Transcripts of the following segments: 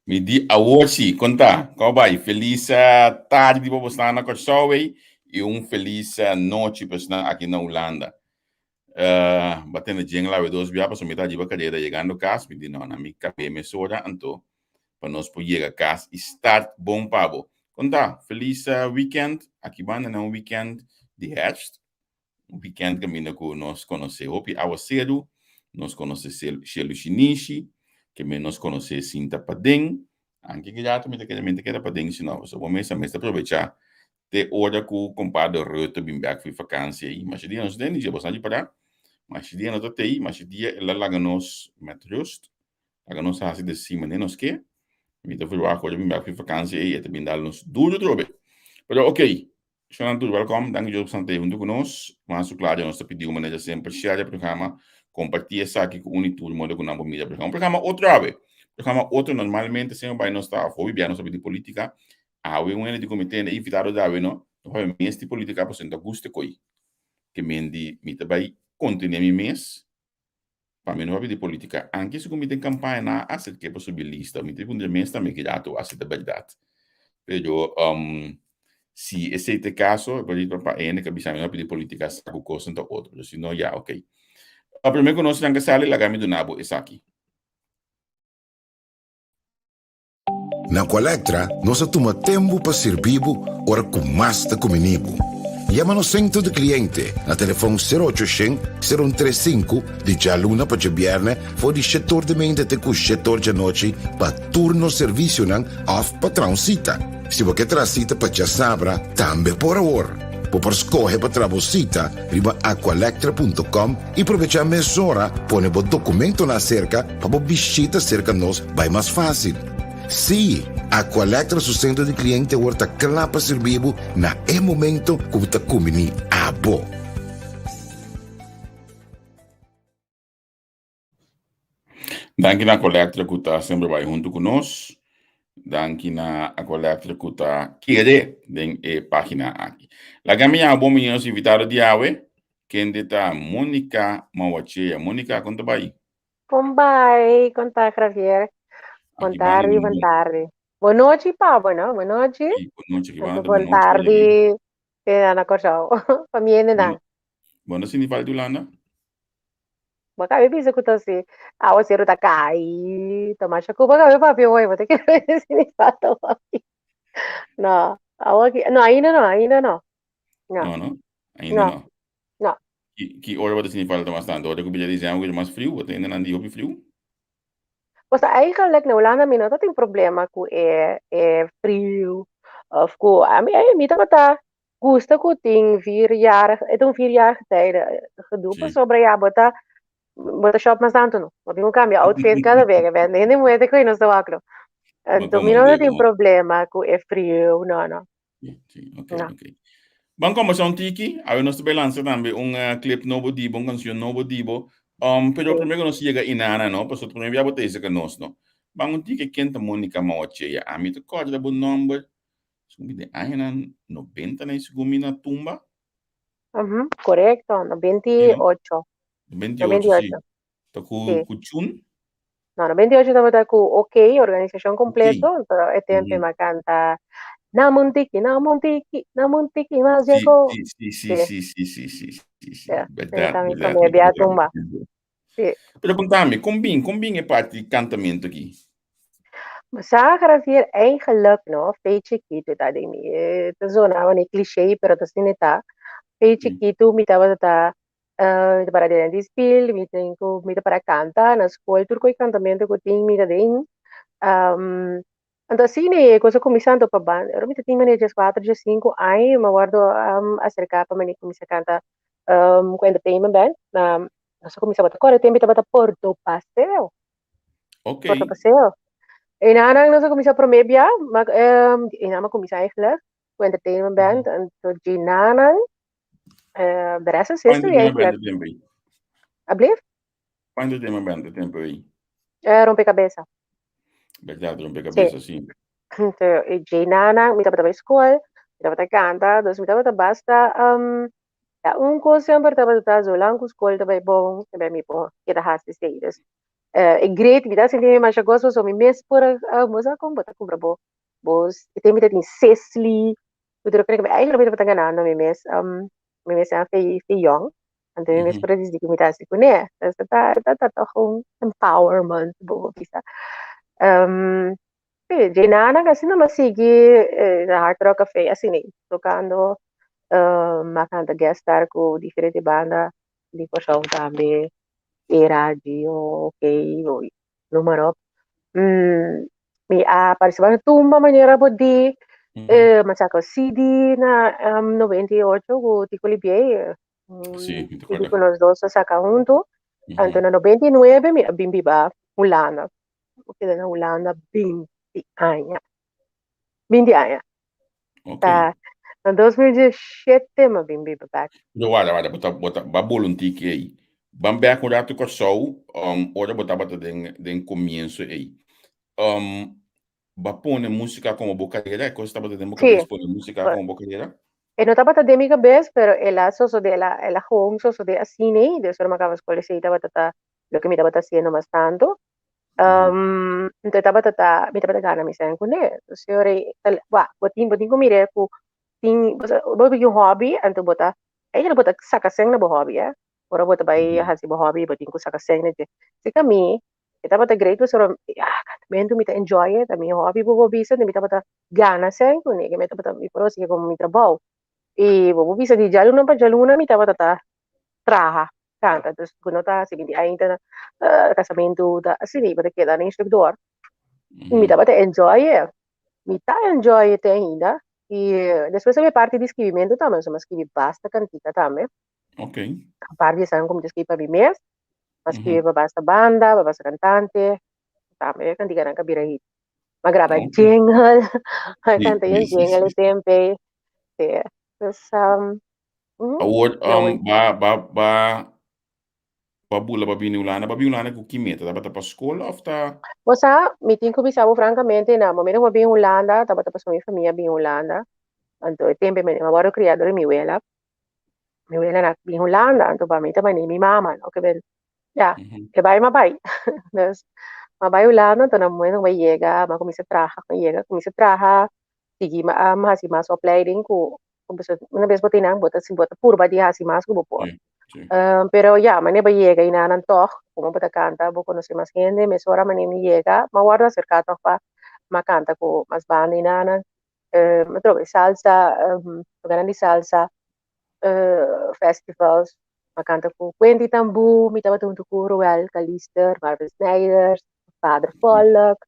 Mi di awards, conta, vai, feliz tarde para você na Kosovo e feliz noite para você aqui na Holanda. Batendo dinheiro lá, dois dias para somar de cadeira chegando a casa, me diz não, na minha café me soda, então para nós poder chegar a casa e start bom pabo. Conta, feliz weekend, aqui banda na weekend de herfst, weekend que nós conhecemos, e ao cedo, nós conhecemos Shelo Shinichi, que nós conhecemos Sinta Padeng, anche che dato mi che era padeng sino so come sa mesta aprovechar te ora ku compadre roto bim back fi vakantie e mas dia nos den je bosani para mas dia no te mas dia la laganos met rust laganos hasi de cima ne nos que mi te fui ako bim back fi vakantie e te bindal nos duro trobe pero ok sono tudo welcome dank je sante junto conosco mas o claro nós te pediu maneira sempre share o programa compartilhar essa aqui com unitude modo com nabo mídia programa outra vez programa outro normalmente sempre vai não estar a fobia não sabe de política awe um de comitê né evitado da awe não vai mês de política por cento gusto coi que mendi mita vai continuar mi mês para mim não vai de política anche se comitê campanha na asset que é possibilista mita punde mês também que já tu asset da verdade pero se esse é o caso pode ir para N que bisa não de política saco coisa então outro se não já ok a primeira que nós temos que sair lá gami do nabo é aqui. Na Colectra, nós toma tempo para servir ora com mais da comunico. Llama no centro de cliente na telefone 0800 035 di già luna per viernes for di settore de mente te cu settore de noche pa turno servizio nan off pa transita. Se você transita pa già sabra, tambe por ora. Por scorre para travosita, riba aqualectra.com e aproveitar mezz'ora, pone o documento na cerca para visita cerca nos vai mais fácil. Sim, Aqualectra su centro di cliente orta clapa servivo na e momento como ta comini abo. Danke na Aqualectra que está sempre vai junto conosco. Danke na Aqualectra que está querer den página aqui. La gaminha bom menos invitado de awe, quem está Mônica Mawachea. Mônica, conta vai. Combai, conta Javier. Buon tardi, buon tardi. Boa noite, Pablo, no? Boa noite. Boa noite, buon tardi. Ana Korsau. Pamiene na. Boa noite, Nifal de Holanda. Baka bisa ko to si awa si Ruta Kai. Tamasha ko baka pa pio hoy mate que Nifal to. No, awa ki no, ainda no. No, ainda não. No. Que hora você Nifal to bastante? Hora que o dia dizem algo mais frio, você ainda não digo frio? Basta eigenlijk na Holanda mi não tem problema com é frio. Of ko, a mim tá gusta ko ting 4 jaar, itong 4 jaar getijden gedoe pa sobra ya bota shop mas tanto no. Pode não cambia outfit cada vez, vende nem muete ko ino sa waklo. Então mi não tem problema com é frio, não. Sim, ok. Vamos começar tiki, a nós te lança também clip novo dibo, canção novo dibo. Pero primeiro nós chega inana, no? Passo primeiro já botei isso que nós, no? Vamos tiki quem tá Mônica Mawachea. A mim te corda bom número. Sumide ayana 90 na isugumi na tumba. Correcto, 98. 28, sì. Tá com Chun? No, 98 estava com OK, organização completo, pero é tempo ma canta Namuntiki, mas chegou. Sì. Também come a tumba. Sì. Pero contame, combin é parte de cantamento aqui? Sa Javier, eigenlijk no, feitje kito ta ding ni. Ito zona ni cliché pero tas nita. Feitje kito mita ta para de spiel, mita para canta, na school tur koi cantamento ko ting mita ding. Então assim, né, coisa começando para banda, eu me tinha né, 4, 5 anos, mas guardo acerca para mim começar a cantar com entertainment band, nós começamos a tocar, tempo estava Porto Paseo. Ok. Porto Paseo. En aanhang nasa komisa promebia, inama komisa eigenlijk, com entertainment band, en tot Ginanang, de rest is history eigenlijk. Ableef? Quanto tempo aí? Rompecabeza. Verdade, rompecabeza, sim. Ginanang, mita pa escola, mita pa canta, dos mita pa basta, un ko sempre taba ta zo lang ko escola taba bom, taba mi po, kita has de status. É great, me dá sentindo mais gosto, so me mes por a moça com bota cobra bos, e tem me tem Cecily, eu tenho que eigenlijk me bota ganhando me mes é fei young, então me mes Mhm. por dizer que me tá assim, né? Tá com empowerment, bobo bisa. Ginana kasi naman sige na Hard Rock Cafe assim, tocando makanta guest star ko diferente banda, hindi ko siya dami e radio, okay, numero. Mi partecipato tumba maniera di Mhm. masako CD na 98 ko Ticoli Biay. Sí, me Hindi acuerdo. ko los dos sa junto. Anto Mhm. na 99 mi bimbi ba Holanda. Okay na Holanda 20 anya. 20 anya. Ok. Sa no 2017 ma bimbi ba back. Então, olha, bota babolo um tique aí. Bambé com rato com sol, ora bota den comienzo aí. Bapone música como bocadeira, coisa estava de boca Sì, vez pone música como bocadeira? e non stava de mica bes, pero ela soso de la home soso de asine, de eso no me acabas con le seita batata lo que mi estaba haciendo más tanto. Mhm. Então estava tata mi estava gana mi sen con e signore wa botin ko mire ku ting bo bi hobby anto bota e ela bota saka sen na bo hobby ora bota bai Mhm. hasi bo hobby botin ko saka sen ne se kami estava ta great so mento mi ta enjoy it mi hobby bo hobby se mi estava gana sen con e che mi estava mi pro si con mi trabalho e vou bisa di jaluna mi tava tata traha canta terus kuno ta si hindi ainda na casamento da asini pada keda na instructor mi Mhm. tava te enjoy mi ta enjoy te ainda e depois a parte di scrivimento também insomma scrivi basta cantica também Ok. a parte san come scrivi per mes ma scrivi Mhm. basta banda basta cantante também cantica na kabira hit ma grava Ok. jingle Sì, canta sì, yung sì, sì, jingle sì. tempe terus Award, no babula babini ulana ku kimeta, dapat pa school of ta. Basta, meeting ko bisabo francamente na momento mo bin Holanda, taba tapos mo família bin Holanda. Anto e tempo me mabaro criado mi abuela. Mi abuela na bin Holanda, anto pa mi tama ni mi mama, no que ben. Ya, Mhm. que vai mabay. Nes mabay Holanda to na mo nang may yega, ma kumisa traha, may yega kumisa traha. Sige hasi mas opleiding ko. Kung bisa una vez botinang bota si bota purba di hasi mas ko po. Sì, sì. Pero ya, mane ba llega inanan toch, como puta canta, bo conoce más gente, me sora mane mi llega, ma guarda cercato pa, ma canta ko mas banda inanan, ma trovi salsa, magana di salsa, festivals, ma canta ko Quentin Tambu, mi tava tuntu ko Roel Kalister, Marvin Snijders, Vader Mhm. Pollock,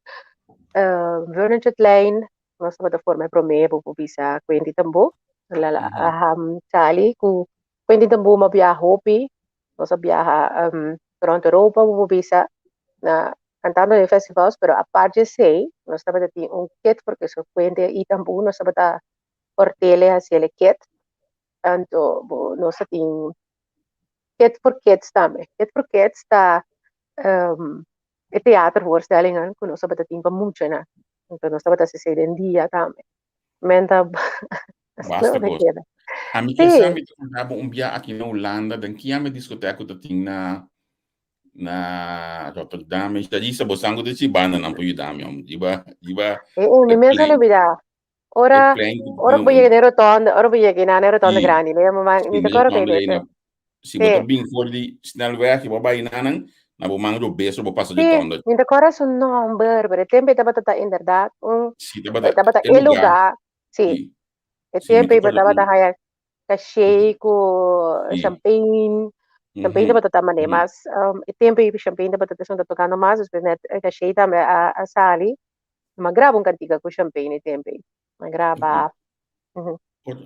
Vernon Chatelain, nós estamos da forma para mim, vou bisa Quentin Tambu, Mhm. Sali, ku Quentin Tambu mabiyahe Hopi, nós biyaha Toronto Europa, vou bisa na cantando em festivals, pero a parte sei, nós estamos a ter kit, porque so Quentin e Tambu, nós estamos a cortele hacia ele kit, então, nós temos kit por kit também, kit por kit está e theatervoorstellingen kunnen ze dat in bemoeien. Kunnen ze dat ze den dia também. Menta Basta não te gosto. queda. A minha questão Sim, é que um dia aqui na Holanda, dan que a minha discoteca tá tem na Rotterdam, está disso, bosango de banda não pode dar, meu. mi mesa lo vira. é Ora, plain ora voy a rotonda, ora voy a que nane rotonda e grande. Mi sim, te na coro rotonda que aí vete. na se botar Sim, bem for de snelweg, babai nanan, na bo mangro beso bo passa de sim, tonda. mi te coro su number, per tempo estava tata inderdaad, Se tá estava é e lugar, lugar. Sim, e e se me tempo toca estava tata haya cachê com e champagne. Champagne dapat tama ne, mas tempo e champagne dapat tata tocando mais, os net cachê também a sali. Magraba un cantica con champagne tempe. ok. Magraba. Mhm.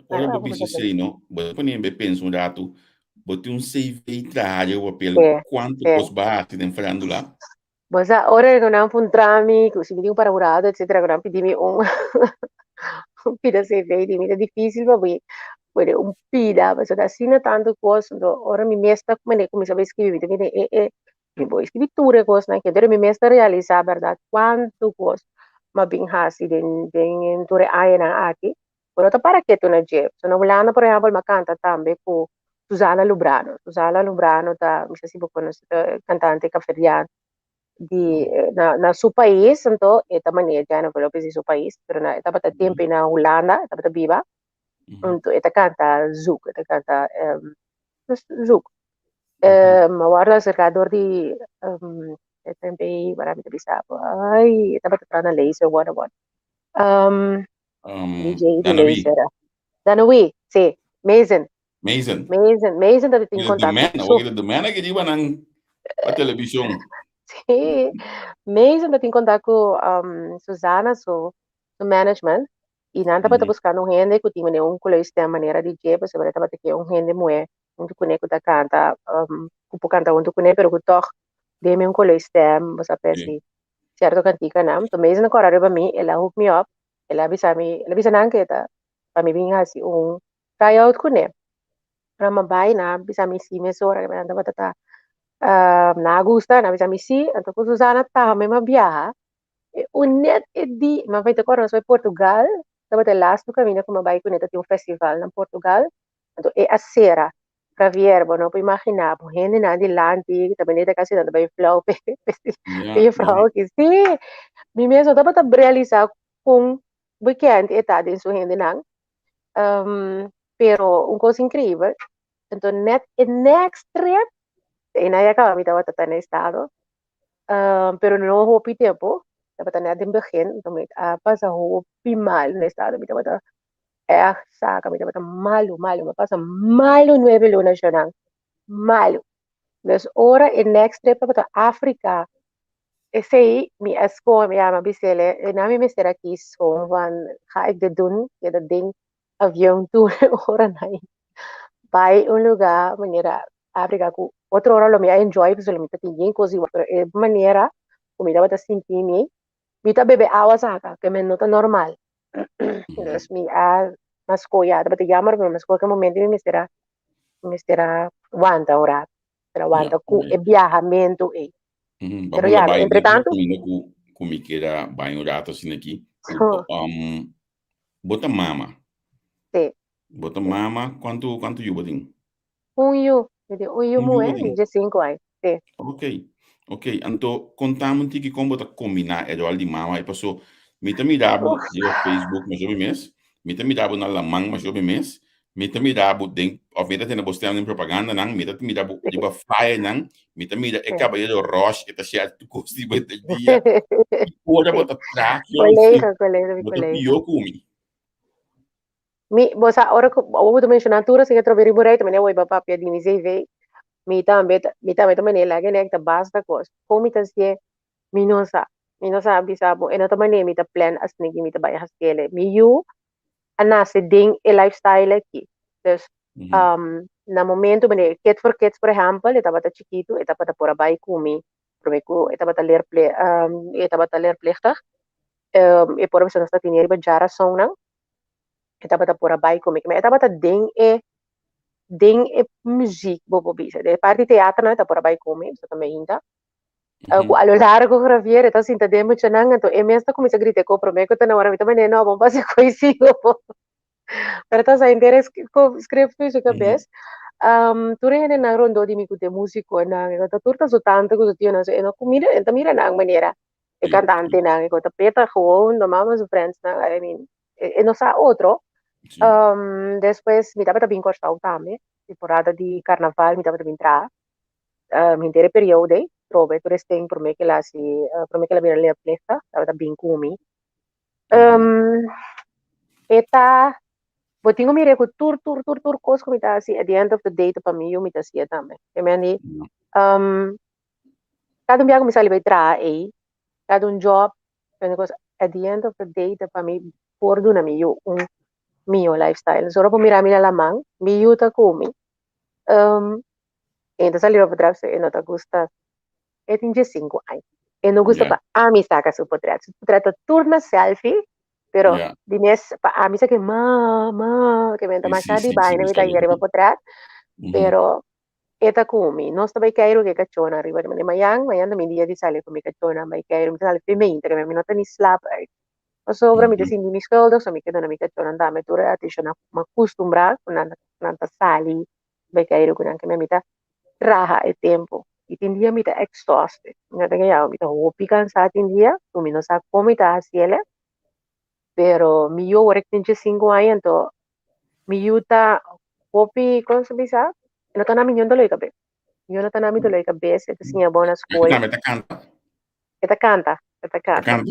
Ora bo Magraba bisa con sei no, bo poni be penso um rato, botei um save traje o papel sì, quanto sì. cos bate den falando lá. Bosa, ora che non puntrami, così mi dico paraurato, eccetera, che non pidimi un un pida se vedi, mi è difficile, ma poi poi un pida, perché da sino tanto cose, ora mi mesta come sapevi scrivere, mi vuoi scritture cose, che ora mi mesta realizzare, verdad, quanto cose, ma bin hasi den tore aena aki, ora ta para che tu na je, sono volando per esempio, ma canta tambe con Susana Lubrano ta, mi sa si può conoscere, cantante cafferiana. na su país, então, esta maneira já não falou para seu país, pero na etapa da tempo na Holanda, etapa da Biba, então, esta canta zouk, esta canta zouk. Guarda cercador di tempe marami na bisa po. Ay, etapa ta na laser, what. DJ di Danawi. laser. Danawi, sì, Mason. Mason. Mason dati tem contato. Wakil the man que iba nang pa televisyon. Sì, Mason dati tem contato com Susana, so management. E nanta pa tapos buscando gente que tinha um colégio de maneira de jeito, porque sabe tava que gente moe, muito conecto da canta, cupo canta muito conecto, pero que toch dei-me um colégio de, você pensa, certo cantica não, então Mason agora arriba mim, ela hook me up, ela avisa não que tá, para mim vinha assim tryout com ele. Para mabai na bisa mi si mesora que anda batata na gusta na bisa mi si, então com Susana tá, mesmo viaja. O net é di, mas vai ter agora nós Portugal. Dapat last no kami na kumabay ko nito yung festival ng Portugal. Ito a sera. Para vierbo, no? Po imagina, po hindi na di lanti, tabi nito kasi na ba yung flow, yung flow, kasi, mi meso, dapat realiza kung weekend eta din so hindi nang. Pero, un cosa increíble, então, next trip, inaya ka, kami dapat na estado, pero no hopi tempo, dapat na din begin, damit apa sa hopi mal na estado, kami dapat sa kami dapat malu, mapasa malu 9 lunas siya nang malu. Dus ora in next trip dapat Afrika, sei mi asko mi ama bisele, nami mistera kis home van ga ik dit doen, ja dat ding avião tour ora na by un lugar manera Afrika ku otro ora lo mi enjoy because lo mi tatingin così pero manera come dapat sentir mi ta bebe awas aka que me nota normal. Dus mi mas koya dapat jamar pero mas koya momento mi mistera wanta ora pero wanta ku e viajamento pero ya entre tanto kumi kira banho rato sin aqui bota mama sí bota mama quanto you boting un mo de 5 anos sí ok anto contamos que como bota combinar é de mama e passou me também dabo no Facebook mas eu mês me também dabo na lamang mas eu mês me também dabo den of me tem postando em propaganda nang me também dabo de ba flyer nang me também da acaba de rush que tá cheio de coisa de dia ora bota track colega eu comi bosa ora ko o to mencionar tudo se que troveri morei também o baba pia di mi sei mi também também lagi nek ta basta kos komi tas ye minosa bisa mo eno também mi ta plan as nigi mi ta bayar haskele mi you anase ding e lifestyle aqui dus na momento bene kids for kids por exemplo etapa ta chiquito etapa ta por abai kumi promeku etapa ta ler plechtig e por eso nós tinha riba jara song nang etapa ta por abai kumi mas etapa ta ding e muziek bobo bisa de parte teatro na ta por abai kumi so também ainda ku a lo largo gravier então sinta demo chanang então e mesmo como se grite ko promeku ta na hora mi também não vamos fazer coisigo pero tá sa interes ko script fiso cabeça tu rende na rondo di mi kute musico na ta turta so tanto ko tio na so e no kumira enta mira na maniera e cantante na ko ta peta gewoon no mama su friends na I mean e no sa outro después mi tava bin corta utame temporada di carnaval mi tava bin tra intere periode trove turisten per me che la viene le plesta tava bin kumi eta Botingo mi reku tour kos ko mita si at the end of the day to pamiyo mita siya tame. Kemeni kadun biya ko misali bay tra kadun job because at the end of the day to pami pordo na miyo un mio lifestyle. So po mirami na lamang miyo ta kumi. Enta sali ro padra se no ta gusta. Etinje 5 ay. E no gusta pa ami saka su potret. Su potret turna selfie. Pero dines pa ami sa que mama que me tama di bai na mita yeri ba potrat pero eta kumi no sta bai kairo que cachona arriba de mayang da mi dia di sale con mi cachona mai kairo mi sale pime che mi nota ni slap o sopra mi desin di mi scoldo so mi che na mi cachona andame tu reati shona ma costumbra con nanta sali bai kairo con anche mi mita raha e tempo itindia mita exhausted. Nga tenga ya mita hopi cansado india, tu mi no sa como ita hasiele, pero mi yo work tinche 5 años, então mi yuta hopi, como se diz? No tá na minha dolo ikabe. Yo no tá na minha dolo ikabe, ito siya bonas koi. Meta canta. Ita canta, ita Meta canta. canta.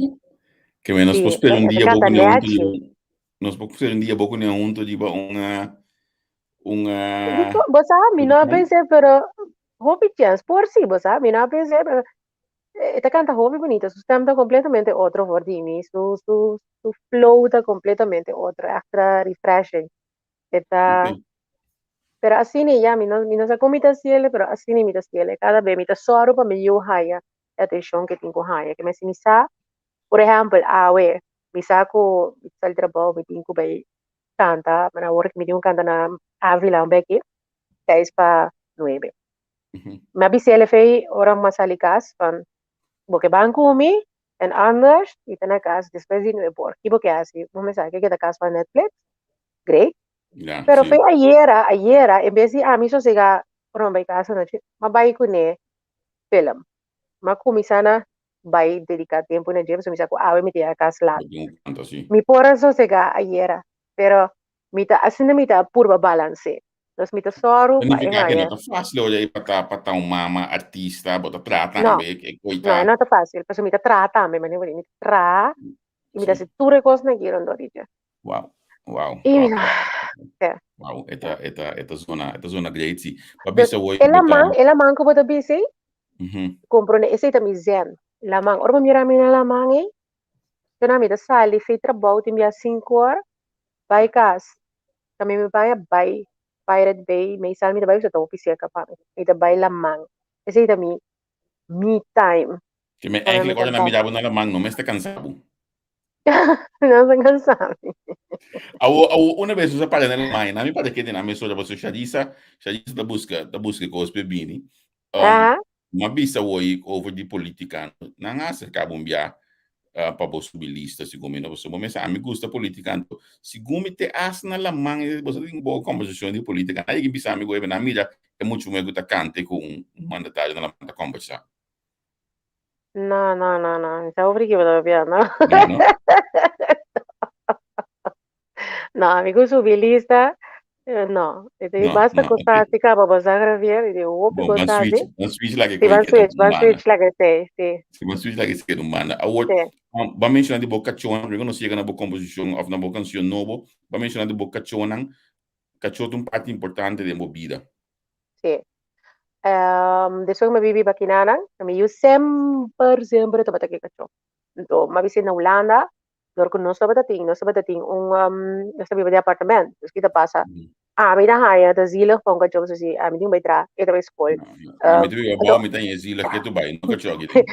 Que menos Sì, pospero un ita dia canta boku ne unto neaci. di nos pospero un dia boku ne unto di ba Dico, una bosa, mi no pensé, pero hopi chance, por si, bosa, mi no pensé, pero esta canta hobby bonita, su stem está completamente otro for Dini, su flow está completamente otro, extra refreshing. Está, okay. pero así ni ya, mi no sa comita cielo, pero así ni mita cielo, cada vez mita soro pa mi yo haya, atención que tengo haya, que me sinisa, por ejemplo, awe, mi saco, mi sal trabajo, mi tengo bay, canta, mana work, mi tengo canta na avila un beque, 6 pa 9. Mhm. Me avise le fei, orang masalikas, van, porque van kumi en anders ita na casa después de nueve por que porque así no me sabe que da casa para Netflix great Ja, pero fue sì. ayer en vez de a mí so siga rompe casa noche ma bai ku ne film ma kumi sana bai dedicar tiempo na James mi saco ave mi tia casa la Abbiamo canta, sì. mi por so siga ayer pero mita asina mita purba balance los mita soru bai Significa che non haya è facile oggi pata un mama artista, bota trata no ambe e no è coita. not fácil pero mita trata me mani mi tra mita Sì. se tu recos na giron do Wow. Wow. y Wow. mira Wow. yeah. Wow. Eta zona great, sì. Ma bisa voi bota. Ela man ko bota bisi, Mhm. compro ne ese tami zen. La man, orba mira mina la man eh. Tena mi da sali fi trabalho tim ya 5 horas, vai cas. Kami mi vai vai Pirate Bay, may sal mi da vai sa to opisya ka pa. Mi da vai la man. Ese tami me time. Che me Kami mi eigenlijk da ora na vai. miravo na lamang, no me sta cansado. Não se cansami. Una vez usa pare nella mai, na mi pare che na messo da posso Shadisa da busca cos bebini. Um, Ah, ma bisa voi over di politica, na nga sa kabumbia pa possibilista sigumi na boso mo sa ami gusta politica sigumi te as na lamang boso ding bo composizione di politica. Ai che bisa ami go na mira e mucho me gusta cante con un mandatario na la conversa. no, no, no, no. Sa ubri que todavía, no. No, no, No, mi gusto bilista, no. Este, no, basta no, okay. costar, si cava, vas a graviar, y digo, "Wopi Bon, costar, van switch la che sì, coi che da van umana. switch la che sei, sì, Se man switch like it's umana. Award sì, ba mention di boca chona, we're gonna see na bo composition of na bo canción novo. Ba mention di boca chona, cachotto un parte importante de movida. sì. Adesso che mi vivi Bakinana, io sempre, sempre sto batendo caccio. Ma vicino a Olanda, dove non sto batendo non sto vivendo di appartamento, perché passa. Mhm. Ah, mi da haya, da zilo, kung ka job sa si, mi di ba e tra school. No, no. A mi tu Ado, bo mi tan esila che tu bai, no cacho che din.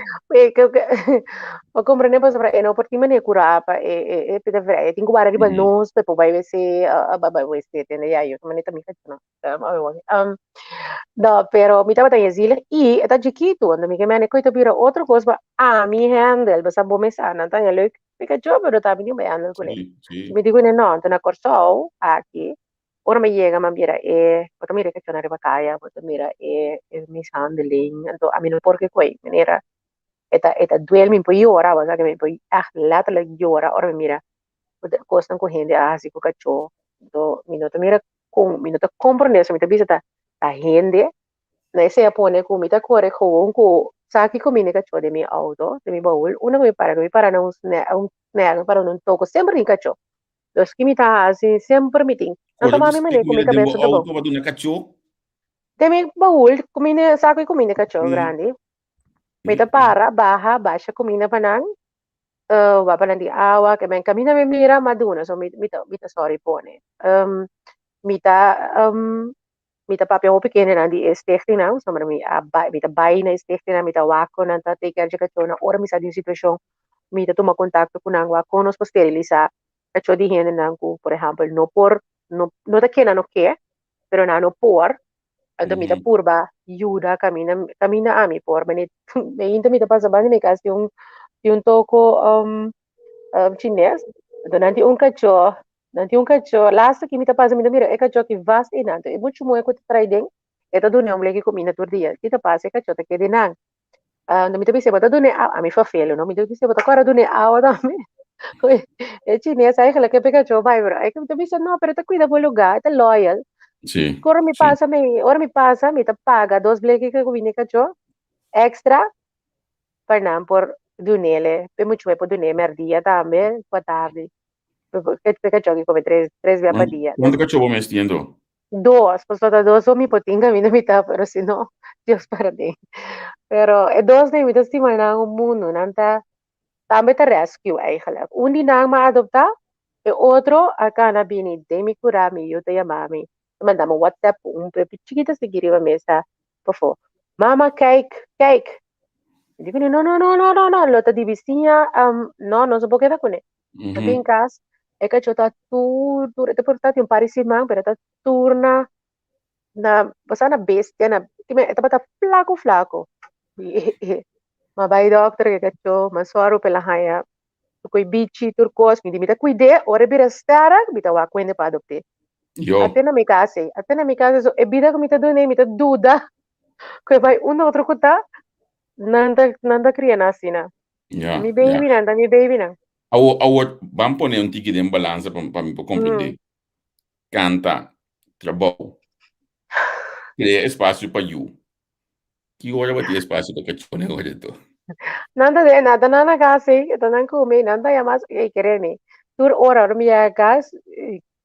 o comprende pa sa no perché me ne cura pa pita vre, tingo bara di ba Mhm. nos pe po bai se ba ba weste te ne ya yo, me ne tamika no. No, pero mi tava tan esila e eta chiquito, quando mi che me ne coito bira outro coisa, mi handle, ba sa bo me sa na tan leuk. Perché job pero ta mi ba handle con Sì, sì. mi dico no, te na corso aqui. Ora mi llega, ma mira, porque mira que yo no arriba kaya, porque mira, mishandling, então a mim não porque coi, maneira, eta duel min po yora, wasa que min po lata la yora, ora mira, costan com gente assim com cachorro, então minuto mira com minuto compromisso, minuto bisa ta gente, na esse pone com mita corre com saki com mini cachorro de mi auto, de mi baúl, una que mi para não um né, para não toco sempre em cachorro. Los que me tá assim, sempre me tem. Não Cosa tomar che minha stick maneira com mi minha dembo cabeça, tá bom. auto vado na cacho. Temi baul, kumine, sako'y kumine ka cho, Sì, grande. May sì, sì. tapara, baha, basha, kumina pa nang, wapa lang di awa, kaya may kami na may mira, maduna, so mita sorry po ne. Mita, mita papi ako pikinin na di estekti na, so marami, mita bay na estekti na, mita wako na ta take care ka cho na, ora misa di sitwasyon, mita tumakontakto ko nang wako, nos po sterilisa, kacho di hinin nang ko, por ejemplo, no ta kena no ke, pero na no por, ando mita Mhm. purba, Yuda, camina a mi por, me inta mita pasa bani me kasi yung toko chines, do nanti un cacho, last ki mita pasa mita mira e cacho ki vast inanto, e mucho mo ko try ding, Ito doon yung lagi ko minatur dia. Kita pase ka chota ke dinang. No mi tabi se bata doon a mi fa felo no mi tabi se bata kara doon a da mi. E chinesa ay kala ke peka cho bai bro. Ay kami tabi se no pero ta cuida po lugar, ta loyal. Sì, Ora sì. mi pasa, mi ta paga dos bleki ka kuwini ka cho extra per nam por dunele. Pe mucho po dunele merdia tambe, qua tardi. Perché giochi come tre svia pa dia. Quanto che ci vuoi mestiendo? Dos, pues toda dos o mi potinga mi mitad, pero si no, Dios para ti. Pero dos na mi si man ang mundo nanta tambe ta rescue ay halak. Undi nang maadopta, otro acá na bini de mi cura mi yo te mami. Mandamos WhatsApp un pe chiquita seguiriva mesa. Pofo. Mama cake, cake. Dico no no no no no no, lo ta di vizinha no non so può che da con Mhm. Tapi in cas, e che c'ho ta te portati un pari simang, pero ta turna na basta na bestia na time eta bata flaco flaco. Mabai doctor che caccio, ma suaro per la haya. Coi bici turcos mi dimita cuide, ore bira stara, bita wa quende pa adopte. Yo, Atena mi case so e bida ko mita dune mita duda. Coi vai un otro kuta, nanda kriya nasina. ya, ya. Mi baby na. Vamos poner un ticket en balanza para mí Mm. comprender. Canta, trabajo, crea espacio para you. ¿Qué hora va a tener espacio para que chone hora todo? Nanda de nada nana kasi tanan ko me nanda yamas e kereni tur ora mi gas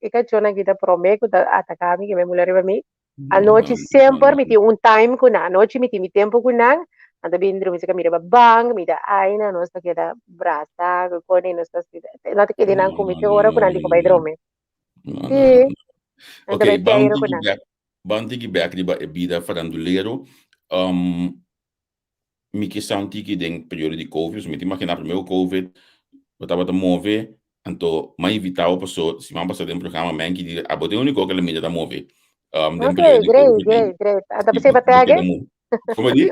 e cacciona kita prome ko atakami ke me mulare mi No, no, anoche no, sempre no. mi ti un time ko na anoche mi tempo ko na anda bindro mi sa mira bang mi da aina no sta keda brasa ko ni no sta no te kedi nan ko mi te ora ko nandi ko bai drome No, no, no. sì anda bai Ok, peiro ko na bounty back di ba ebida farandulero. Um, mi que sound tiki den período de COVID, so me te imaginar primeiro COVID, eu tava a mover, então mais evitar o pessoa, se vamos passar de um programa man que diga, a bote único que ele me dá mover. Den período okay de great COVID, great great anda e bese bote batege da mo. Como di?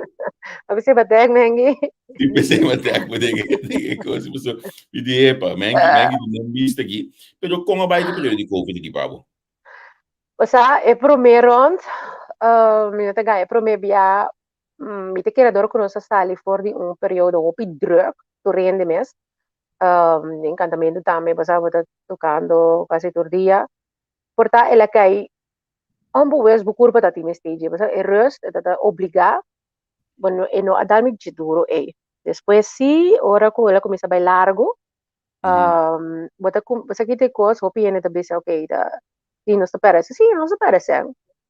bese batege mengi Di pensei até a bote que coisa, pessoa, e de epa, man que não vista aqui, pero como vai que período de COVID aqui, babo? O sea, e promeron, mina taga e promebia, mite kera dor kuno sa sali for di un periodo opi druk, tu rende mes, incantamento tame, basa bota tocando quasi tur dia, porta ela kai, ambu wes bukur pata time stage, basa e rust, tata obliga, bueno, e no adami duro e. Después sí, ora ko ela comienza a bailar largo, bota kita kos, hopi ene tabi sa okay, sì, non sta per sì, non sta per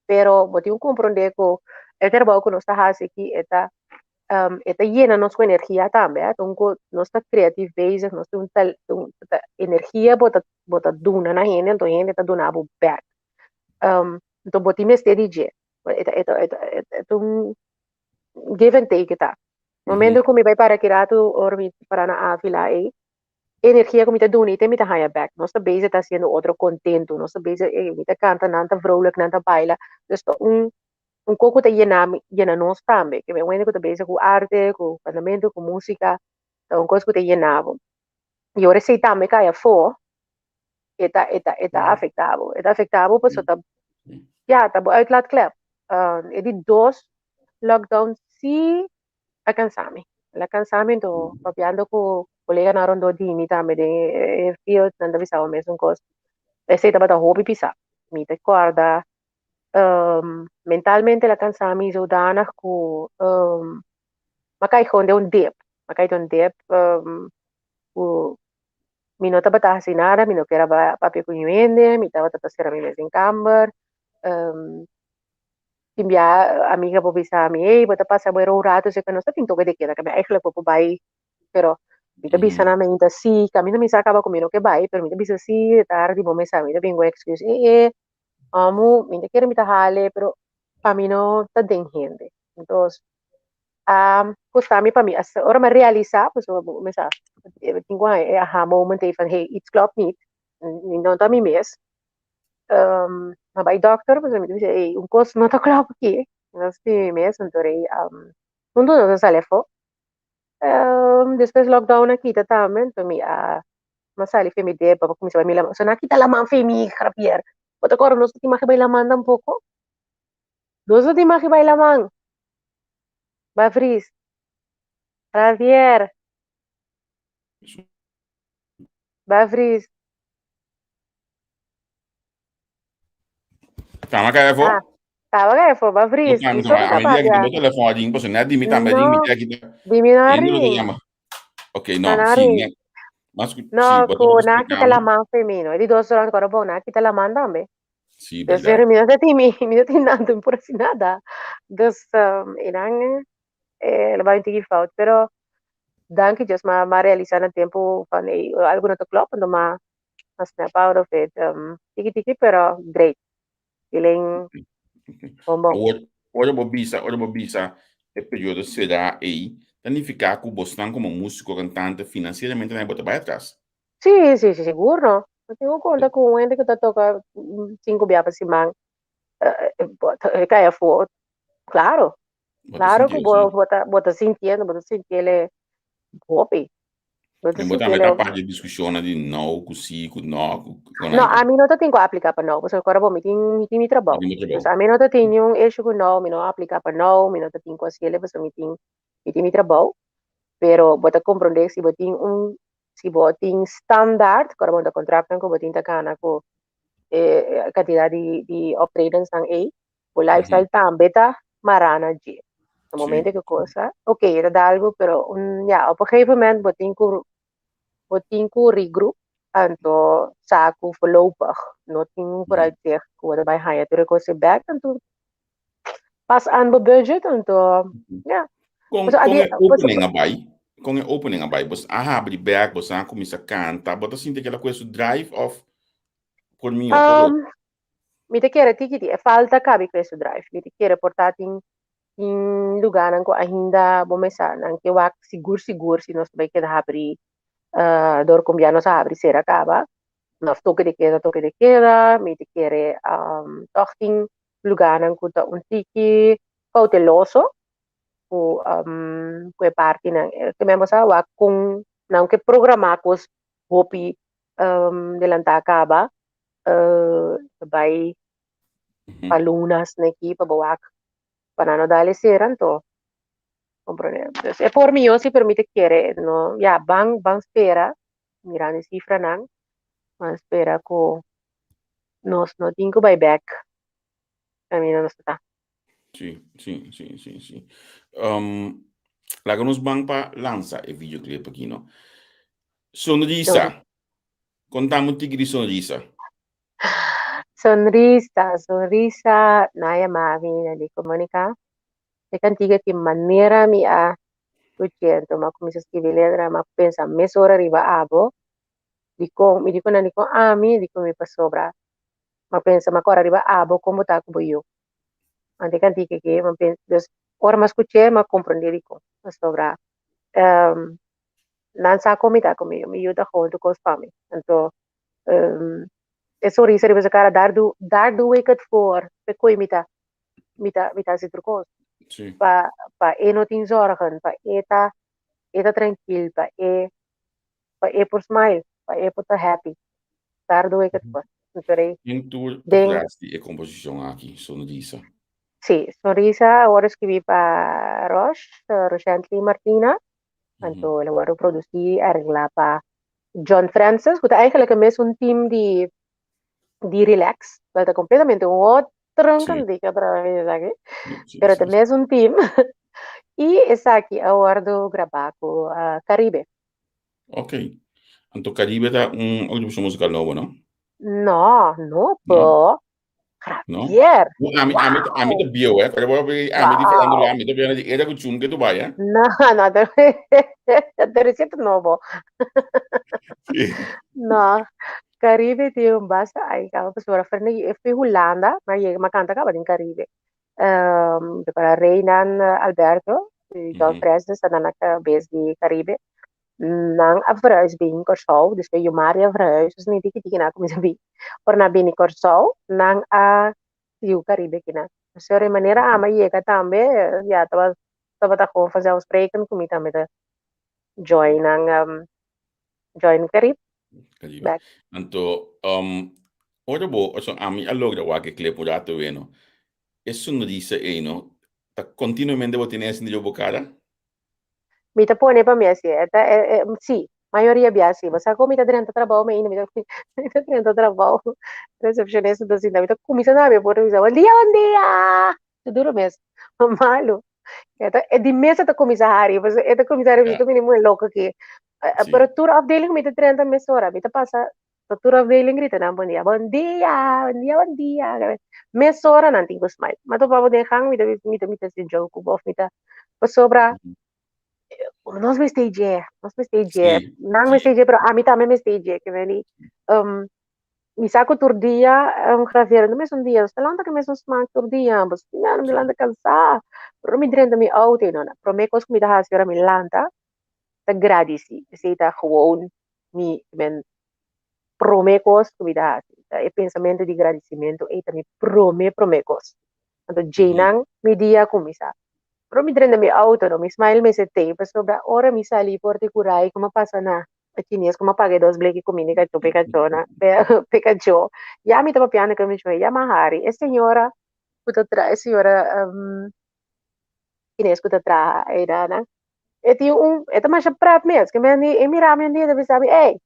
pero boti un comprende ko el trabajo que nos está haciendo eta eta llena nos con energía también, tungo nos está creative base, nos está energía bota duna na hene, to hene ta duna bu back. To boti me steady je. Eta un give and take eta. Momento ko mi vai para kirato or mi para na afila energia que me está dando e me está high back. Nossa base está sendo outro contento. Nossa base me está canta, nanta vrolijk, nanta baila. Dus un coco te llena nós também. Que me wende que te base com arte, com fundamento, com música. Então, um coisa que te llenava. E ora sei também que é fo, está afetado, pues tá, ja, tá uitlaatklep. E die dos lockdown si akan sa amin to papiando ko kolega naron do di mita me de field nanda bisa mesmo cos ese taba da hobby pisa mi te guarda mentalmente la cansami zodana ko makai honde un dip makai don dip ku mi no taba ta sinara mi no kera ba papi ku yende mi taba ta sera mi mes in camber um, timbia amiga po bisa mi bota pasa buero rato se que no está pinto que te queda que me eigenlijk po bai pero mita bisa na mita si kami na misa acaba comiendo que bai pero mita bisa si tarde mo mesa mita bingo excuse amo mita quiere mita hale pero camino ta den gente entonces pues kami pa mi as ora me realiza pues mesa tengo aha moment van hey iets klopt niet não tá mi mes bij dokter pues me dice hey un cos no te klopt aquí no sé mes entonces não não sale fo después lockdown aqui também então mi masali femi de baba kung sa mila so nakita lamang femi harapier. But ako ron, gusto timaki bay laman ng poko. Doso di makibay lamang. Ba Fris? Javier, ba Fris? Tama kaya Ah, po? tawa kayo po, ba Fris? Kami Iso a kita medida che patya. do telefono di po se ne di mi tamba di mi No, te kita. di mi na E non lo ring. chiama. Ok, no, Na sì, ring. ma sì, No, potrebbe ko nakita spiegare? lamang femino. E di doso lang ko po, nakita lamang dami. Sì, Pero verdade. mi nata mi nata nandun pura sinada. Dus, inang, labaw yung tigi fout. Pero, danke Diyos, ma-realize na tempo pan algo na to club, ano snap out of it. Tiki-tiki, pero great. Feeling bombong. Ora Bobisa è periodo será aí, significa que você está como músico, cantante, financeiramente não é bota para trás. Sí, sí, sí, seguro. No tengo conta kung hindi ko tatoka 5 biyapas si Mang. Kaya po, claro. Bota Claro que sentir assim. bota sintiendo, hopi. Bota E bota a sintiendo. parte de discussão de não, com sim, com não, com No, nada. a mí no te tengo aplica para no, porque ahora mi trabajo. Não muito Entonces, bom. a mí no te tengo un issue con no, mi no aplica para no, mi no te tengo así, pues mi trabajo. Pero bota comprender si botin si botin standard, kalau bota kontraktan ko botin takana ko cantidad de optredens ng A, o lifestyle beta marana G. No Sim. momento que cosa, ok, era de algo, pero ja, op een gegeven moment botin ko regroup, anto sa ako voorlopig, no ting vooruitzicht, ko wat bij haya, toen ik back, anto pas aan mijn budget, anto, ja. So, Com adi, a opening abai, com a opening abai, você abre back, você começa a cantar, bota assim aquela coisa drive off por mim ou por outro. um, mi te quiere tiki falta cabi questo drive, mi te quiere portati in lugar ko ainda bomesa nang ke wak sigur si nos bay keda habri dor kumbiano sa habri sera kaba nos toque de queda mi te quiere tochting lugar ko ta un tiki cauteloso kue parti nang que memo sa wak kung nang ke programakos hopi delanta kaba bay palunas neki pabawak panano dale seran to comprende. Entonces, por mí, si permite quiere, no, ya, van espera, mirando cifra nan, van espera ko nos no tinko buyback, kami na nasta. Sim. Lá que nos bang pa lança e videoclip aqui, não? No. Sonrisa. Contamos um tigre de sonrisa. Sonrisa, naya mami, na di komunika. E cantiga que maneira mi a kuchento, ma come si scrive lettera, ma pensa mezz'ora arriva abo, mi dico na dico ami, dico mi pa sobra, ma pensa ma ancora arriva abo, come ta kubo io. Ante cantiga che, ma pensa, ora ma escuché, ma comprende dico, ma sobra. Nansa comita comigo, mi aiuta junto con fammi. Então, é sorriso de você cara dar do ik het voor, pe koi mita si trucos. Sim. Pa e no tin zorgen, pa eta tranquil, pa e por smile, pa e por ta happy. Dar do ik het voor. Então, Quem tu den, tocaste a composição aqui, sonrisa? sì, sorrisa, ora scrivi pa Roche, recently Martina, anto lavoro produci ergla pa John Francis, que eigenlijk een mes un team di relax, dat completamente un outro Sim, candidato otra vez aquí, sim. pero também es un team y está aquí aguardo grabar con Caribe. Ok. Então, Caribe tá audição musical novo, não? No, Não? po, Não? Javier, A mim wow, tá bio, eh? Quando eu vou a mim de falando lá, wow, a mim tá vendo de era com chun que tu vai, eh? no, te receto nuevo, Sim. no, Caribe tiene un basta, ay, kaya pa sura ferni, fi Hollanda, ma makanta ka ba din Caribe. Para Reynan Alberto, John Francis, na naka-base di Caribe. Nang verhuis bin Corsou, dus que Maria verhuis, dus niet ik na como sabi. Por na bin Corsou, nang Rio Caribe kina. So de maneira ama ka tambe, ja, tava ta ko fazer os spreken kumi tambe da join nang join Caribe Caribe. back. Então, ora bo, also a mim a logra wa que clip ora tu veno. Eso no dice, no. Continuamente vos tenés en boca cara. Mita pone para mim assim, sim, maioria é assim, você come dentro do trabalho, mas ainda mita dentro do trabalho, recepcionista do cinema, mita comisa na minha por isso, bom dia, tudo mesmo, malo, é de mesa da comissária, você é da comissária, você também é muito louco aqui, para toda afdeling mita 30 mesora, mita passa, para toda afdeling grita na bom dia, bom dia, bom dia, bom dia, mesora não tem que smile, mas tu para poder hang, mita se jogo, mita, para sobra nós me stage, não me stage, pero a mim também me stage, que vem mi saco tur dia, graveer, não mesmo dia, se landa que mesmo smaak tur dia, mas não me landa cansar, pero mi drenta mi auto, não, pero me cos mi daha sfera mi landa, ta gradisi, se ta gewoon, mi, men, promecos, mi daha, e pensamento di agradecimento, e ta mi promecos, então, jenang, mi dia kumisa, pero mi drenda mi auto, no, mi smile me sete, pa sobra ora mi sali porti kurai, kuma pasa na, a chinês, kuma pague dos bleki kumini ka to pekachona, pekacho, ya mi tapa piano kami choi, ya mahari, e senhora, e senhora, chinês kuta tra, e dana, e ti e ta masha prat mes, que me ni, e mirava um dia, deve saber, ei,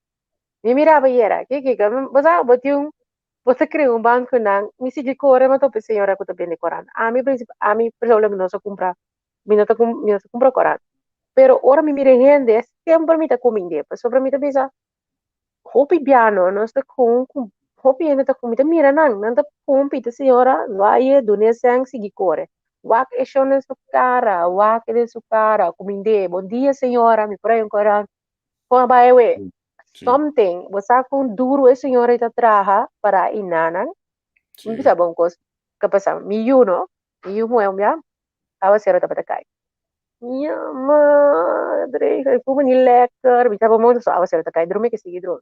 mi mirava iera, que, basta, boti você cria banco nang, mi si core, ma tope senhora kuta bene koran, a mi, per esempio, non so compra, mi non so compra koran, pero ora mi mire gente, sempre mi ta cominde, per sopra mi ta bisa, hopi piano, non sta hopi ene ta comida, mira nan ta compi ta senhora, vai dunia sang sigi core, wak e shone su cara, wak e su cara, cominde, bom dia senhora, mi prego koran, com vai we, something, você com duro e senhora ita traha para inanan, não bisa bom cos, kapasa, mi yuno, mi yumo é o minha, awa sero ta patakai. Ja, madre, ik voel me niet lekker. Ik heb een moeder zo, awa sero ta kai, drume que sigue dro.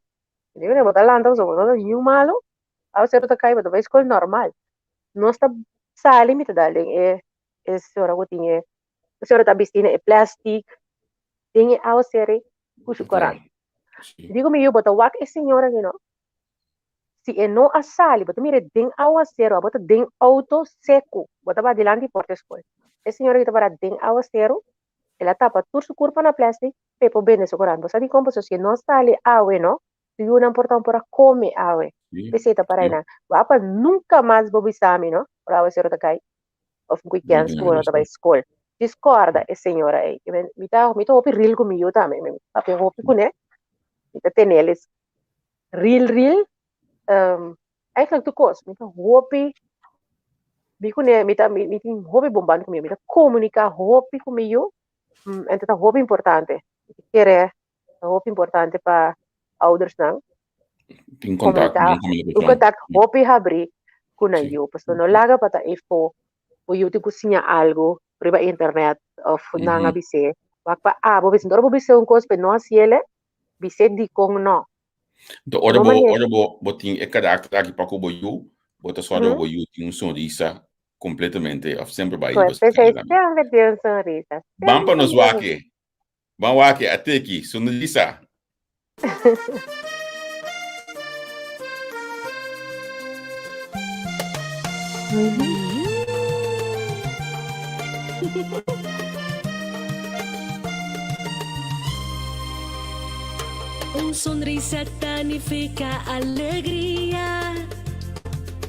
Ik denk, bota lanta, zo, bota yu malo, awa sero ta kai, bota vai escola normal. Não está sali mi ta daling, sora ko tinge, sora ta bistina e plastic, tinge awa sere, kushu koran. Digo mi yu, bota wak e senhora, you know, si e no a sali, bota mire ding awa sero, bota ding auto seco, bota ba dilanti porta escola. E senhora que para ding awa sero, ela tapa tur su curva na plastic, pepo bene su coran. Você tem como se não sale awe, no? Tu não porta para come awe. Peseta para ina. Wapa nunca mais bobisami, no? Para awe sero takai. Of weekends ko na tabay school. Discorda e senhora aí. Mita hopi real comigo também. Papi hopi kune. Mita teneles real. Eigenlijk tu kos. Mita hopi. Mita hopi bomban comigo. Mita comunica hopi comigo. En dat is hoop importante. Kere hoop importante para ouders nang. In contact. O contact hoop habri kuna yo. Pasto no laga pata info o yo te cozinha algo por internet of nang abise. Wak pa bo bis ndoro bise un kos pe no asiele bise di kong no. Do ora tin e cada aqui para cubo yo, bota só do yo tin sonrisa completamente of sempre by you. Sempre tem sonrisa. Vamos para nos wake. Vamos wake até aqui, sonrisa. Sonrisa significa alegría.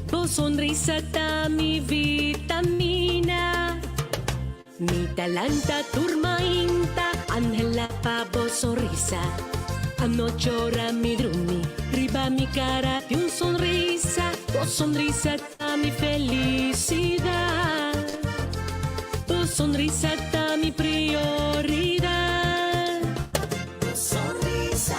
Tu sonrisa da mi vitamina. Mi talanta turmainta, Angela Pabo sonrisa. Anoche ora mi drumi, riba mi cara di un sonrisa. Tu sonrisa da mi felicidad. Tu sonrisa da mi prioridad. Tu sonrisa.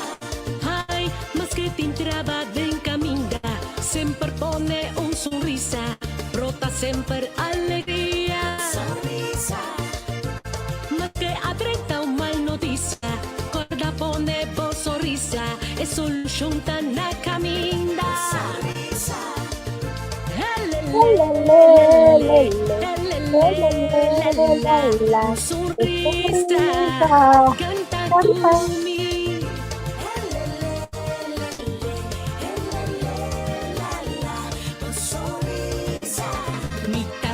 Ay, más que te entraba de caminda, sempre pone un sonrisa, brota sempre alegría. Sonrisa. Más que atreta un mal noticia, corda pone por sonrisa, e solución tan na caminda. Sonrisa. Sonrisa. Canta conmigo. Mi ta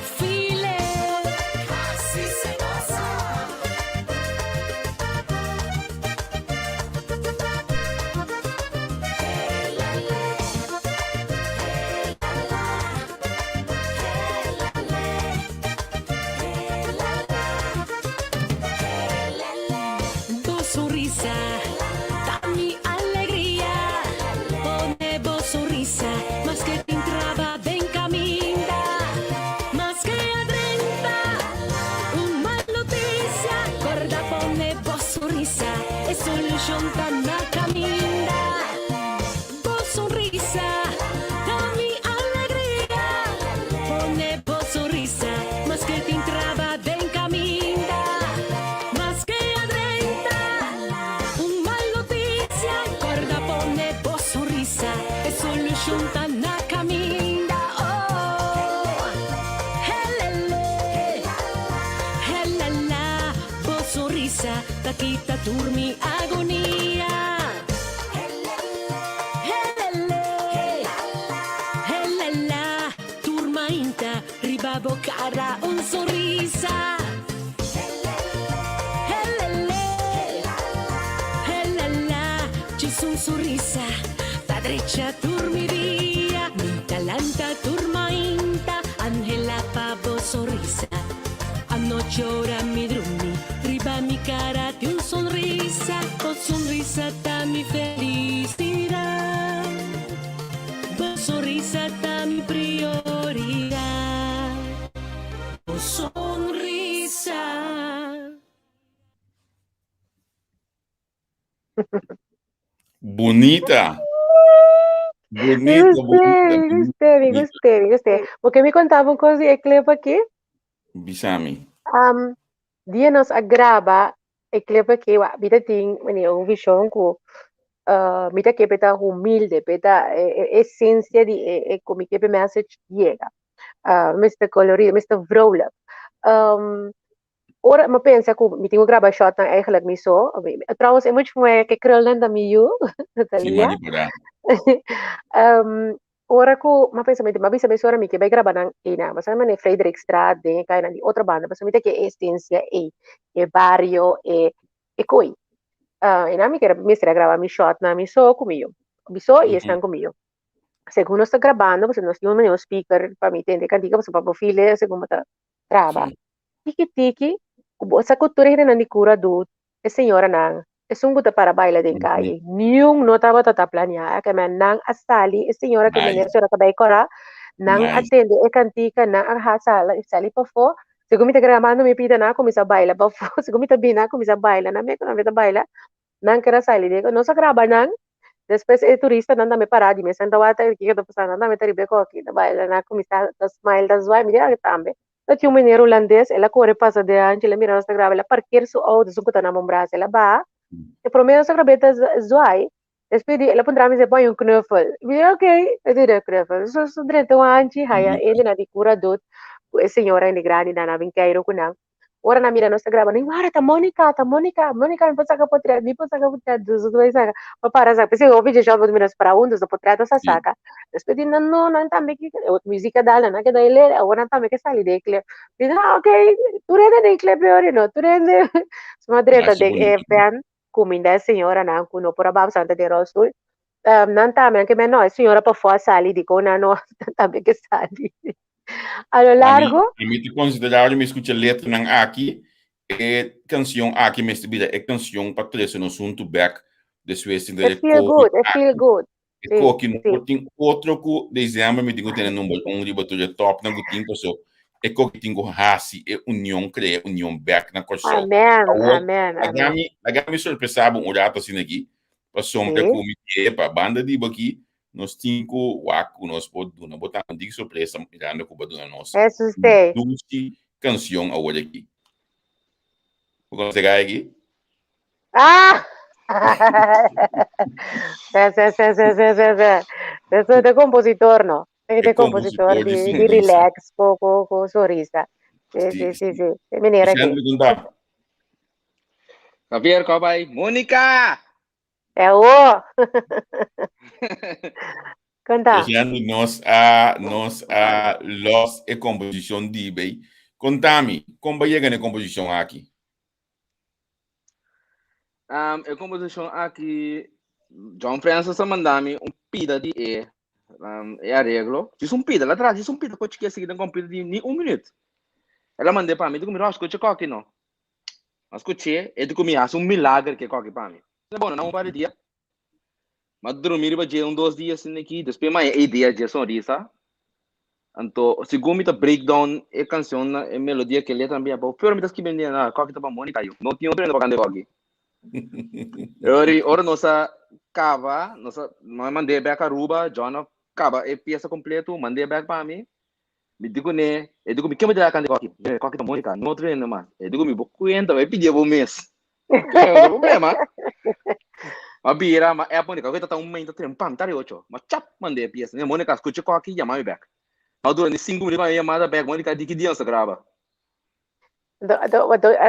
sorrisa, ta kita turmi agonia. Helala, turma inta, ribabo cara un sorrisa. Helala, ci son sorrisa, ta dreccia turmiria, minta lanta turma inta, Angela pavo sorrisa. Anoche ora mi dormì, riba mi cara di un sonrisa, oh sonrisa ta mi felicidad, oh sonrisa ta mi prioridad, oh sonrisa. Bonita. Me gostei. Porque me contava uma coisa, é clipe aqui. Bisami. Dia nós agrava, é clipe aqui, vida tem, uma visão que, mita que peta humilde, peta essência de, como que pe message chega. Mr. Colorido, Mr. Vrolijk. Ora, maar pensa que me tenho gravar shot na eigenlijk niet zo. Trouwens, é muito foi que krullen da miu, Natalia. Ora que, mas pensa, mas bisa besora me que vai gravar na ina, mas não é Frederikstraat, den cai na outra banda, mas me que é essência é barrio é coi. E na me que me será gravar mi shot na mi so comigo. Mi so e estão comigo. Segundo está gravando, você nós temos um speaker para me entender cantiga, você para filha, segundo está trava. Tiki-tiki, sa cultura rin na cura do e senhora nang e sungguh para baila din kay niyong nota ba tataplan niya kay man nang asali e senhora que menina sura kabay kora nang atende e cantica nang ang hasala sali pa fo segundo me gramando me pida na como baila pa fo segundo me bina como baila na me ko na baila nang kera sali de no sa graba nang depois e turista nang me paradi me santa wata que to pasando nang me taribe ko aqui da baila na como da smile das vai me dia tambe. Dat yung mineiro holandês, ela corre passa de antes, ela mira nossa grava, ela parqueira su auto, su kuta na mombrasa, ela ba, e prometo nossa graveta zoai, depois ela pondrá me põe knuffel, e ok, eu diria knuffel, so direto antes, haya, ele na de cura dot, a senhora em grande na nave Cairo kunang, ora na mira nossa grava, nem mara ta Mônica, me pode sacar potreado, me pode sacar potreado, dos dois saca, para saca, pensei eu vídeo já vou mirar para um dos potreado sa saca, depois não também que música dela, na que daí ele, ora também que sali de clip, diz ok, tu rende de clip ori no, tu rende, suma direta de fan, comida a senhora na kuno por abab santa de rosul, não também que menor, a senhora para fora sali de cona no, também que sali. A lo largo. E me te considerar me escuta letra ng Aki e canção Aki me estibida é canção para trazer no assunto back de Suécia de feel good. E que no tem outro que dezembro me digo tendo um ribatório top na gutin pessoa e que tingo hasi e união cria união back na corção. Amém. Agora surpresava olhar assim aqui passou um comitê para banda de aqui nós cinco waku nós podemos botar um digo surpresa mirando com baduna nós dulce canção a olha aqui vou conseguir aqui Esse de compositor no de compositor de relax com sorrisa sì menera aqui Javier Cobay Mônica é o Conta. Nós los e composição de bem. Contame, como vai chegar na composição aqui? A composição aqui, John Francis mandou-me pida de arreglo. Diz pida, lá atrás, diz pida, pode que seguir com pida de nem minuto. Ela mandou para mim, digo, me escute aqui não. Escute, e digo, me acha milagre que aqui para mim. Bom, não para dia. Mas dormir para dia 2 dias aqui, depois mais ideia de sonrisa. Então, segundo me breakdown a canção, a melodia que ele também é bom. Pero me das que bem na qual que tá para Mônica eu. Não tinha outro para cantar aqui. Ora nossa cava, nossa mandei back a Ruba, John cava a peça completa, mandei back para mim. Me digo né, eu digo me que me dá cantar aqui. Qual que tá Mônica? Não treino mais. Eu digo me vou cuenta, vai pedir o mês. Não problema. Mas bira, mas é a Mônica, que tá momento treino, pam, tá 8. Mas chap, mandei a peça. Mônica, escute aqui, chama me back. Mas durante 5 minutos, a chamada back, Mônica, de que dia você grava?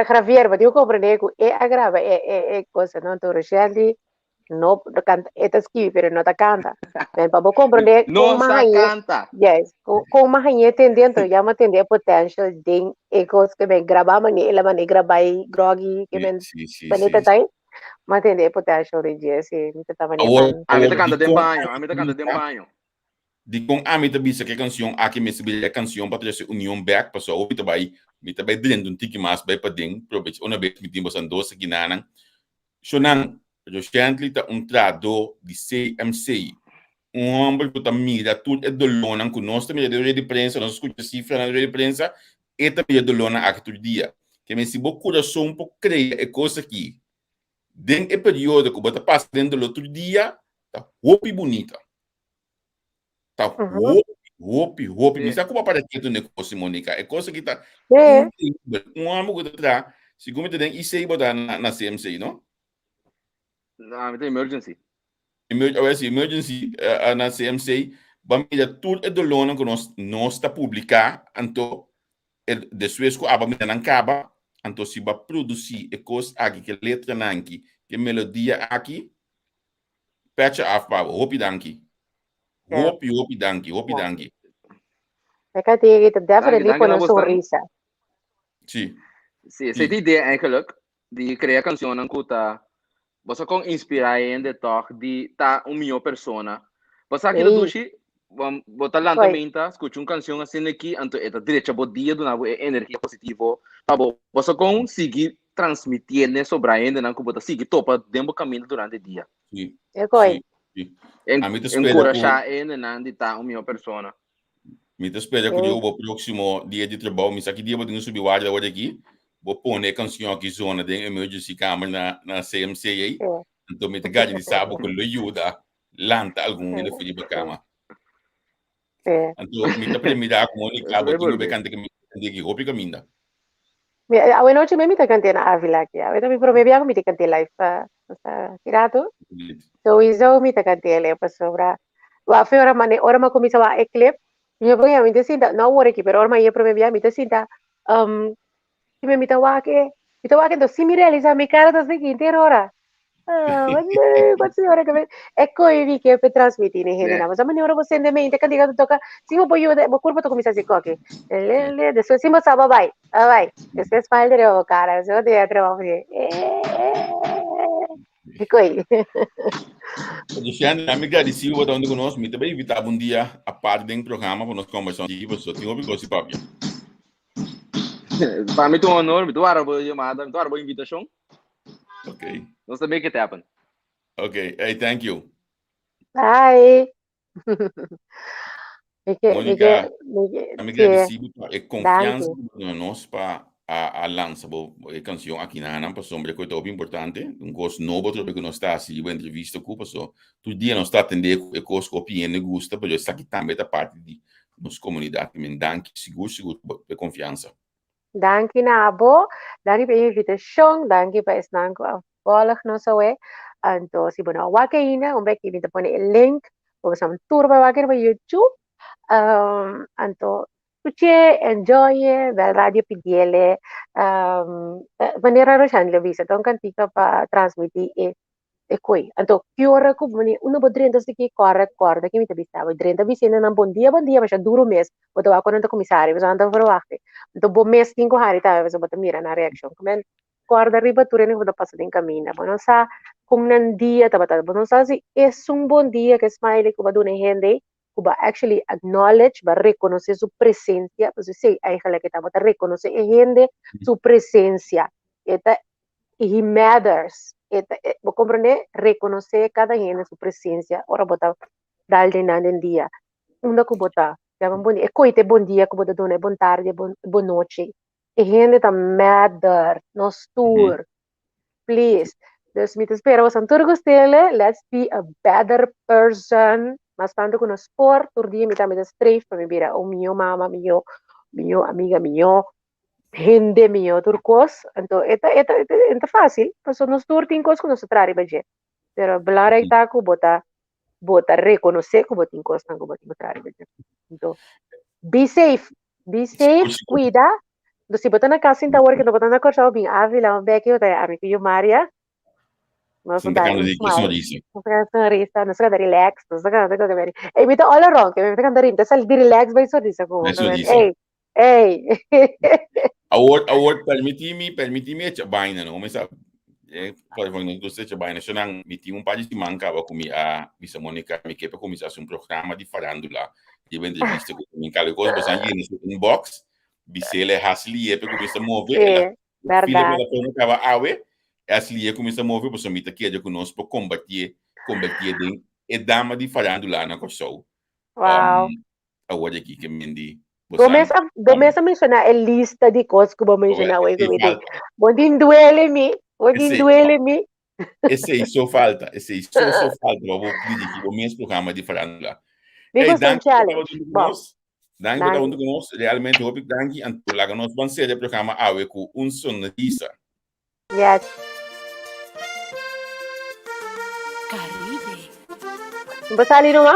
Javier, mas eu compreendo que é agrava, é coisa, não estou recente, não canta, é escrever, pero não canta. Mas para compreender com No mais sa canta. yes, com mais entendendo, já me entender potential de é coisa que me gravar, mas ele me gravar groggy, que me Sì. panita tem, mas entender potential de dia, se me tava nem Award, pan. A mí te award canta di de kung banho, a mí te canta de banho. di kung ami ta bisa que canção aqui me sibil a canção para trazer união back para só obita vai me ta vai dentro um tiki mas vai para dentro provavelmente uma vez me timbo sandosa ginanan sonan recently ta um trado di CMC homem que tá mira tudo é dolona com nós também é de prensa nós escuta cifra na de prensa e também é dolona aqui todo dia que me se bo coração um pouco creia é coisa aqui dentro é período que bota passa dentro do outro dia tá roupa bonita tá roupa me Sí. sabe como para que tu negócio Mônica é coisa que tá É, incrível homem que tá segundo tem isso aí bota na CMC não A mí te emergency. emergency na CMC vamos ir tudo é dolona que nós está publicar então depois que a banda não acaba, então se vai produzir e coisa aqui que letra nanki, que melodia aqui, patch af para hopi danki, é, hopi danki, é que tem que Dank je, definitely dank je pôr na uma bostan. sorrisa. sim, Sí, esa sim, idea eigenlijk, die crea canción kuta, você com inspirar em de toque de ta uma persona. Você aqui do Ei, dushi, botar lá coi, também tá, escuta uma canção assim aqui, então é direita bo dia do nabo energia positivo, tá bom. Você conseguir transmitir né sobre ainda não que botar seguir topa dentro do caminho durante o dia. sim, é sim, coi. sim. En, A mim te espera encorajar ainda não de ta uma persona. que eu vou próximo dia de trabalho, mas aqui dia vou ter que subir o ar da hora aqui, vou pôr a canção aqui zona de emergency camera na CMC aí, É, então me te gade de sábado que lhe ajuda, lanta algum ele é, foi de cama. é. Então, me te premiar com o Isso Nicabo, é tinha por o mim. becante que me diga, hopi caminda. A noche me mita cante na Avila aqui. A mi promedia ko mita cante live pa sa tirato. So iso mita cante le pa sobra. Wa fe ora ma komisa wa eclip. Yo voy a mita sinta no worry ki pero ora ma ye promedia mita sinta si me mita wa ke do si mi realiza mi cara do seguinte ora. Ah, mano, quanto senhora que ecco i vi che per trasmettere Sí. gente na ma ora você de mente que diga toca se mo poi mo curva to comincia a coque le adesso se mo sa vai vai se smile de o cara se o de atro vai ecco aí Cristiano, amiga de Silva, da onde conosco, me também evitar um dia a parte do programa para nós conversarmos aqui, você tem ouvido esse papo. Para mim, tu honor, tu era boa chamada, tu era boa invitação. Ok, Nós também que te happen. ok, hey, thank you. bye Mônica, amiga de sì Silva, é confiança danke no nosso para a lança, a canção aqui na Anam, para sombra, coisa muito importante, gosto novo, tudo que nós está assim, uma entrevista com, pessoal, todo dia nós está atendendo, e coisa que opinião gosta, para eu estar aqui também da parte de nossa comunidade, me danke, seguro, de confiança. danke nabo danke per invitation danke per snang ko volg no so we anto si bono wa ke ina un bek ibita pone il link o sam turba wa ke ba YouTube anto tuche enjoy vel radio PDL manera ro chan le visa ton kantika pa transmiti e qui anto chiora ku mani uno bo 30 stiki corre che mi te bistavo 30 visene nan bon dia ma c'è duro mes o to akon to commissario bisogna andare verwachte to bo mes tinko hari ta beso bota mira na reaction come corda riba ture ne bodo passa din camina ma non sa kung nan dia tabata non sa si es un bon dia che smile ku ba dune hende ku ba actually acknowledge ba reconoce su presencia pues sí eigenlijk que tabata reconoce e hende su presencia eta he matters. ¿Vos comprendés? Reconocer cada gente su presencia. Ora bota dalde nel dia. Una que bota. E coite bom dia, que bota dona, bom tarde, bom noite. E gente tá matter. Nos tour. Please. Dus met espera was aan turgostele. Let's be a better person. Mas tanto con sport, tur dia met met streef, para mira, o mio mama, mio amiga, mio gente mio turcos, então é fácil, mas nós turtin cos que nós trari baje. Pero belangrijk taku bota reconhecer que botin cos não botin trari baje. Então be safe, Seguro, cuida, Dus si botan na kasin tawar que no botan na corso bing avila un becchio te amico io Maria. Mas Sim, dai, tacando un di smile. sorriso. Non sa sonrisa, non sa da relax, non sa da veri. E mi all around, che mi da rin, sal di relax by sorrisa ko. Vai sorriso. Ehi, ehi. Award permitimi e baina no, mas pode falar não sei se baina, só não miti um país de manca va comi a Missa Monica mi che per cominciare un programma di farandula di entreviste con mi cale cose basando in box bisele hasli e per cominciare a muovere Sì, file verdad. quella che cava awe hasli e cominciare a muovere per somita che già conosco combattere den e dama di farandula na corso. Wow. Award aqui que mendi Começa a mencionar a lista de coisas que eu vou mencionar hoje. Bondin duele mi. Esse aí só falta, vou pedir que o mesmo programa de farandula. Digo Dank challenge. Bom, dank para onde conosco, realmente hoop ik dank je en toelagen nos van ser programa awe com sonrisa. yes. Caribe. Basali no nga?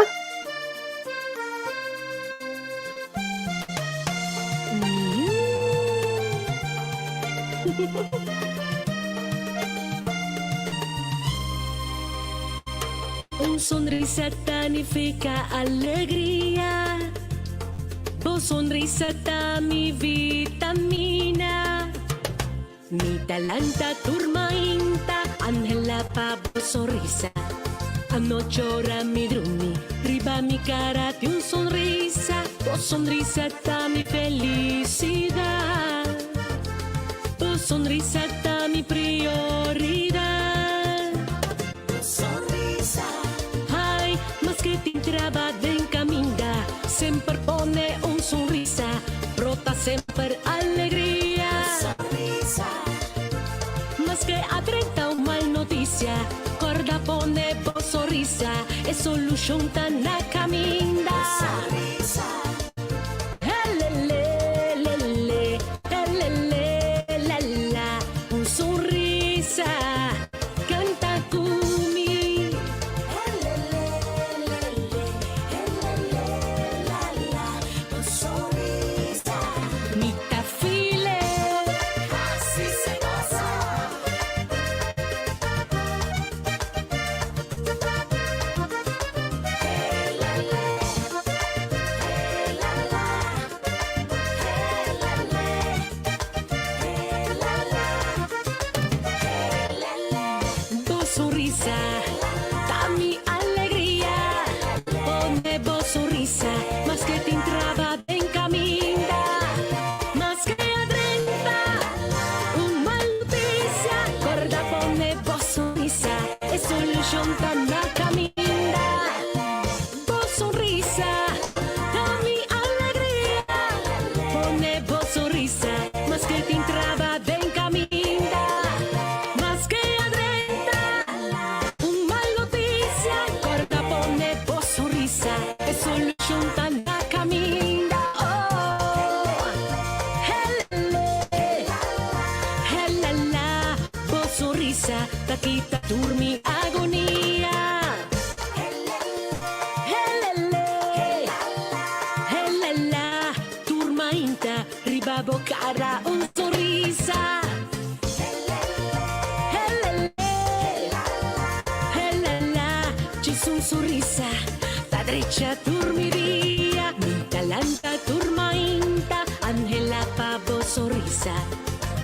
Un sonrisa significa alegría. Tu sonrisa da mi vitamina. Mi talanta turmainta, Angela Pablo sorrisa. Anoche ora mi drumi, riba mi cara di un sonrisa. Tu sonrisa da mi felicidad. Tu sonrisa da mi prioridad. Tu sonrisa, ay, más que ti trabajo en caminda, sempre pone un sonrisa, brota sempre alegría. Sonrisa, más que a 30 un mal noticia, corda pone vos sonrisa, es solución tan na caminda. Sonrisa. Canta conmigo. Mita file. Así se goza. Vos sonrisa, da mi alegría. Pone vos sonrisa, más que te entraba en camina, más que adrenta. Un mal noticia, corda pone vos sonrisa, es solución tan la camina. Vos sonrisa, da mi alegría. Pone vos sonrisa, más que te entraba en camina, más que adrenta. Un mal noticia, corta pone vos sonrisa, es solución tan la camina. Oh, helala, vos sonrisa, taquita turmi agonía. Helala, turma inta, ribabo cara un sonrisa. C'è un sorrisa, da dreccia turmiria, mi talanta turmainta, Angela Pavo sorrisa.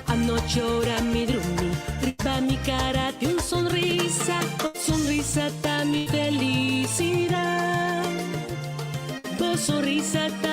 Anoche ora mi drumi, riba mi cara di un sonrisa da mi felicidad. Vos sonrisa da